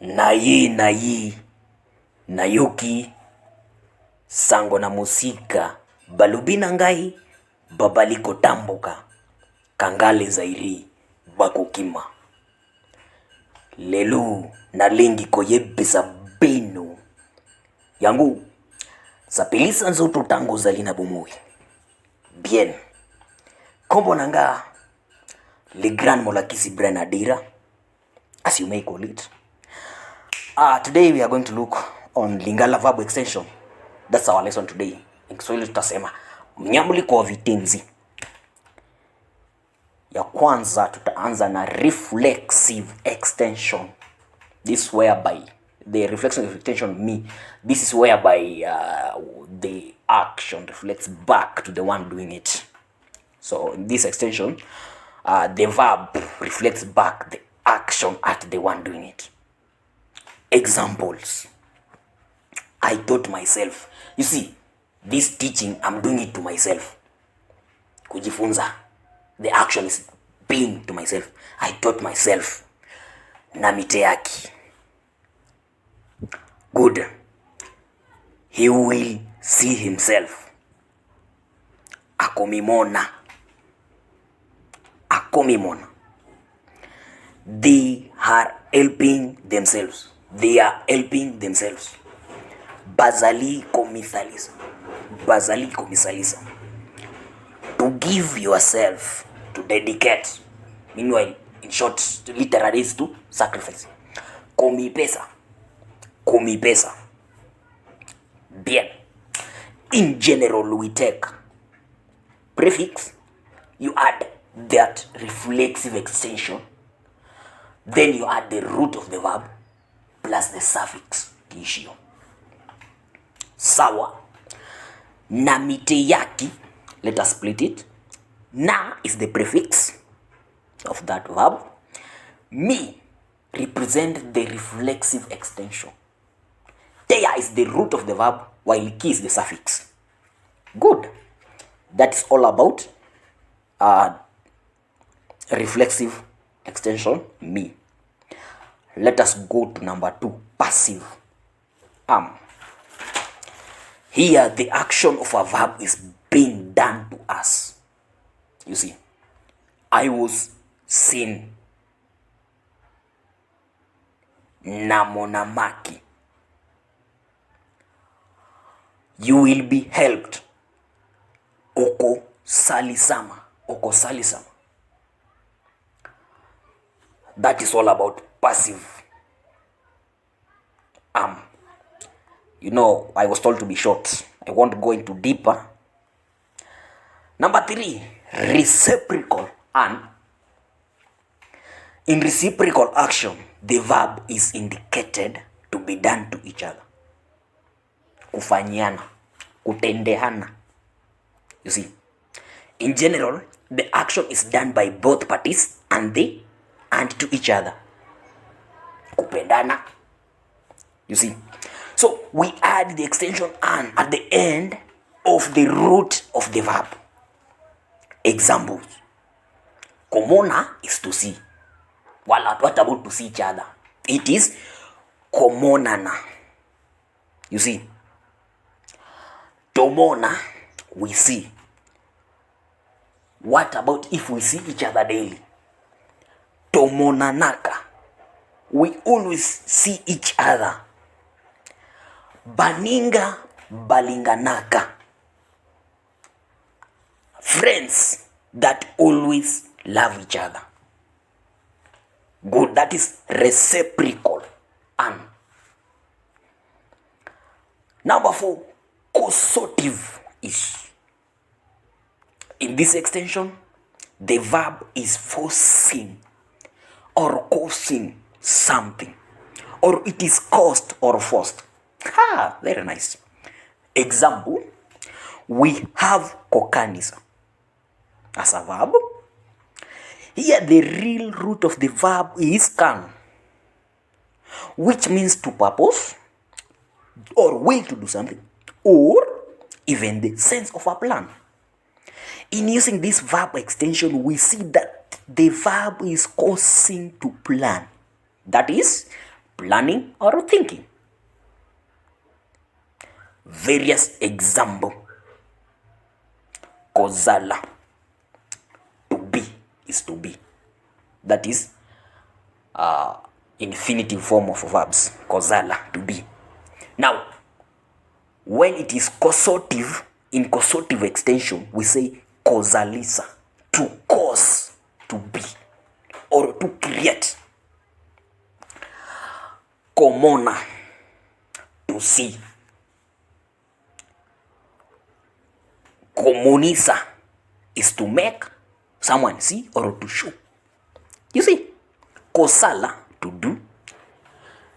nayi nayuki sango na musika balubina ngai babaliko tambuka kangale zairi bakukima lelu nalingi koyebisa bino yangu sapelisa nzoto tango zalina bomoi bien kombo nanga le grand molakisi Brenadira, as you may call it. Today we are going to look on Lingala verb extension. That's our lesson today. In Kiswahili tutasema mnyambuliko wa vitenzi. Ya kwanza tutaanza na reflexive extension. This whereby the reflexive extension me. This is whereby the action reflects back to the one doing it. So in this extension, the verb reflects back the action at the one doing it. Examples. I taught myself. You see, this teaching, I'm doing it to myself. Kujifunza. The action is being to myself. I taught myself. Namiteaki. Good. He will see himself. Akomimona. Akomimona. They are helping themselves. They are helping themselves. Bazaliko mithalisa. Bazaliko mithalisa. To give yourself, to dedicate. Meanwhile, in short, literally is to sacrifice. Komipesa. Komipesa. Bien. In general, we take prefix. You add that reflexive extension. Then you add the root of the verb plus the suffix kiishio. Sawa. Namiteyaki. Let us split it. Na is the prefix of that verb. Mi represent the reflexive extension. Teya is the root of the verb, while ki is the suffix. Good. That is all about reflexive extension me. Let us go to number 2, passive. Here the action of a verb is being done to us. You see, I was seen. Namonamaki. You will be helped. Oko salisama. Oko salisama. That is all about passive. You know, I was told to be short. I won't go into deeper. Number 3, reciprocal. And in reciprocal action, the verb is indicated to be done to each other. Kufanyiana, kutendehana. You see, in general, the action is done by both parties and to each other. Kupendana. You see. So we add the extension an at the end of the root of the verb. Examples. Komona is to see. What about to see each other? It is komonana. You see. Tomona, we see. What about if we see each other daily? Tomonanaka. We always see each other. Baninga balinganaka. Friends that always love each other. Good, that is reciprocal. And number 4, consortive is. In this extension, the verb is forcing or causing something, or it is caused or forced. Very nice. Example, we have kokanisa as a verb. Here the real root of the verb is kan, which means to purpose or will to do something, or even the sense of a plan. In using this verb extension, we see that the verb is causing to plan. That is, planning or thinking. Various example. Kozala, to be is to be. That is infinitive form of verbs. Kozala, to be. Now, when it is causative, in causative extension, we say kozalisa, to cause, to be, or to create. Komona, to see. Komunisa is to make someone see or to show. You see, kosala, to do.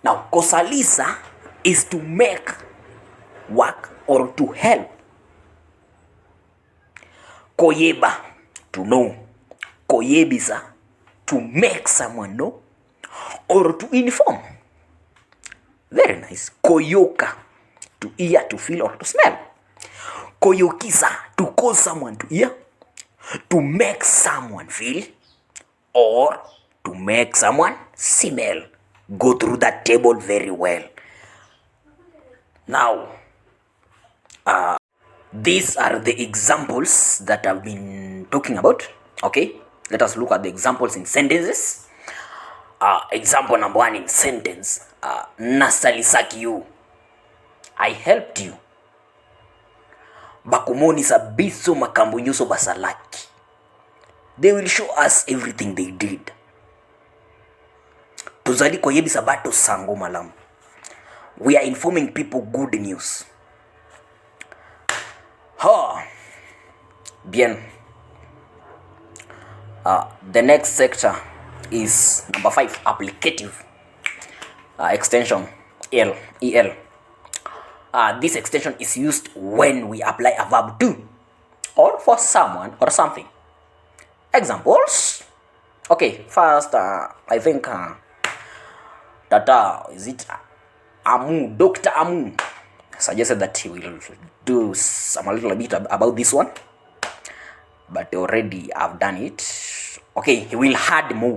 Now, kosalisa is to make work or to help. Koyeba, to know. Koyebisa, to make someone know or to inform. Very nice. Koyoka, to hear, to feel, or to smell. Koyokisa, to cause someone to hear, to make someone feel, or to make someone smell. Go through that table very well. Now, these are the examples that I've been talking about. Okay, let us look at the examples in sentences. Example number 1 in sentence. Nasalisaki you. I helped you. Bakumoni sabiso makambunyoso basalaki. They will show us everything they did. Tuzali koyebi sabato sango malam. We are informing people good news. Bien. The next sector is number 5, applicative extension, EL. This extension is used when we apply a verb to or for someone or something. Examples. Okay, first, I think Dr. Amu suggested that he will do a little bit about this one, but already I've done it. Okay, he will add more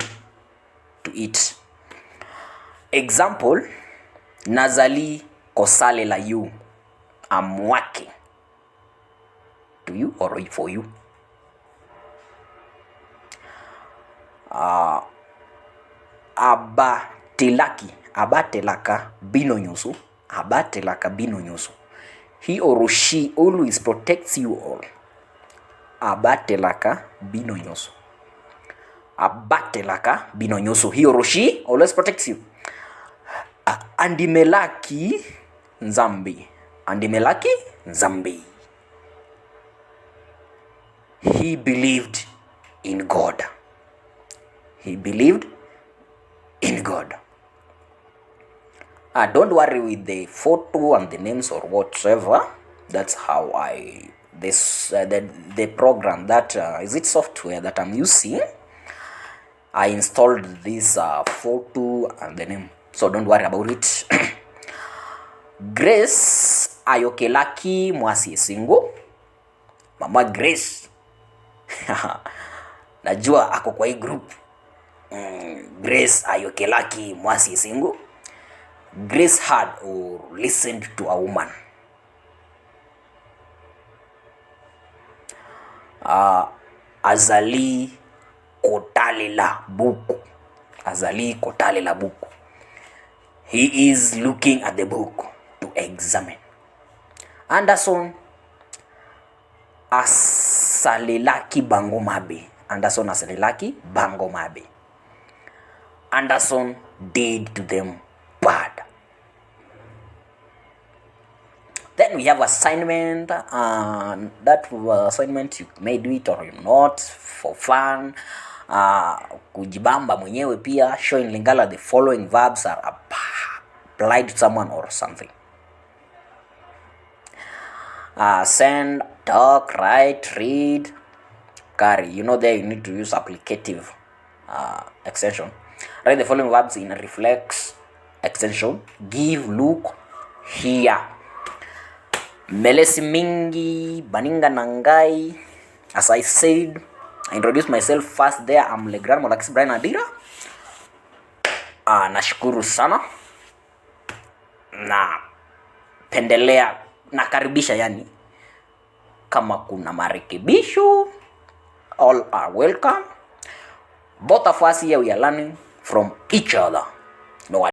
to it. Example, Nazali kosale la you. I'm working. To you or for you. Abatelaka bino nyusu. He or she always protects you all. Abatelaka bino nyusu. He or she always protects you. Andimelaki Nzambi. He believed in God. Don't worry with the photo and the names or whatever. That's how the program that is it software that I'm using. I installed this photo and the name, so don't worry about it. Grace ayokelaki mwasi single. Mama Grace. Najua ako kwa hii group. Grace ayokelaki mwasi single. Grace heard or listened to a woman. Azali kotalela buku. He is looking at the book to examine. Anderson asalelaki bangomabe. Anderson did to them bad. Then we have assignment. That assignment you may do it or not for fun. Kujibamba mwenyewe pia. Show in Lingala the following verbs are applied to someone or something. Send, talk, write, read, carry. You know there you need to use applicative extension. Write the following verbs in a reflex extension. Give, look, hear. Melesi mingi, baninga nangai. As I said, I introduced myself first there. I'm Legrand Molakis Brian Adira. Nashukuru sana. na pendelea, nakaribisha yani. Kama kuna marekebisho, all are welcome. Both of us here, we are learning from each other. No